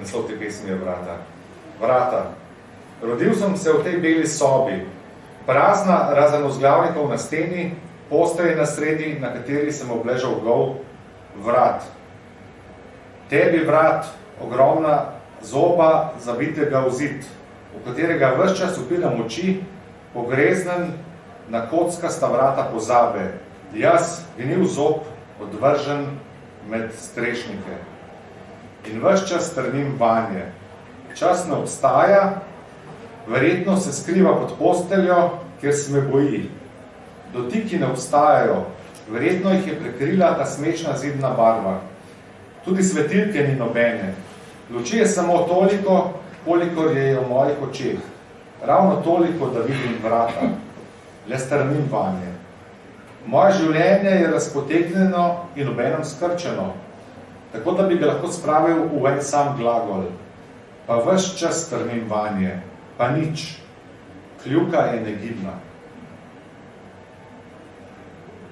naslov te pesmi je Vrata. Vrata. Rodil sem se v tej beli sobi, prazna razen vzglavnikov na steni, postelje na sredi, na kateri sem obležal gol, vrat. Tebi vrat, ogromna zoba zabitega v zid, v katerega ves čas upiram oči, pogreznen na kockasta vrata pozabe. Jaz, gnil zob, odvržen med strešnike. In ves čas strmim vanje. Čas ne obstaja, verjetno se skriva pod posteljo, kjer se me boji. Dotiki ne obstajajo, verjetno jih je prekrila ta smešna zidna barva. Tudi svetilke ni nobene. Luči je samo toliko, kolikor je v mojih očeh. Ravno toliko, da vidim vrata. Le strmim vanje. Moje življenje je razpotegnjeno in obenem skrčeno, tako da bi ga lahko spravil v en sam glagol. Pa ves čas strmim vanje, pa nič. Kljuka je negibna.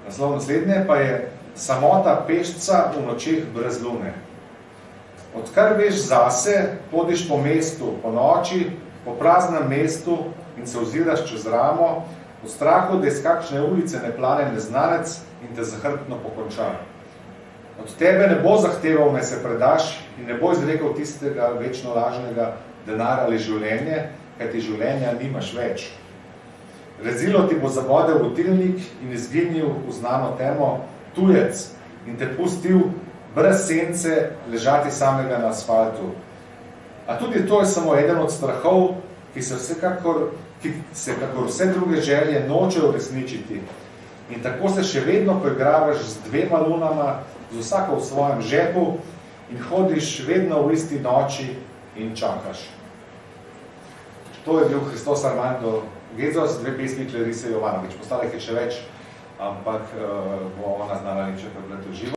Naslov naslednje pa je Samota pešca v nočeh brez lune. Odkar veš zase, hodiš po mestu, po noči, po praznem mestu in se oziraš čez ramo, v strahu, da iz kakšne ulice ne plane neznanec in te zahrbtno pokonča. Od tebe ne bo zahteval, naj se predaš in ne bo izrekel tistega večno lažnega denar ali življenje, kajti življenja nimaš več. Rezilo ti bo zabodel v tilnik in izginil v znano temo, tujec, in te pustil brez sence ležati samega na asfaltu. A tudi to je samo eden od strahov, ki se kakor vse druge želje nočejo resničiti. In tako se še vedno poigravaš z dvema lunama, z vsako v svojem žepu in hodiš vedno v isti noči in čakaš. To je bil Christos Armando Gedzos, dve pesmi Clarise Jovanović. Postalih je še več, ampak bo ona znala niče prebrati v živo.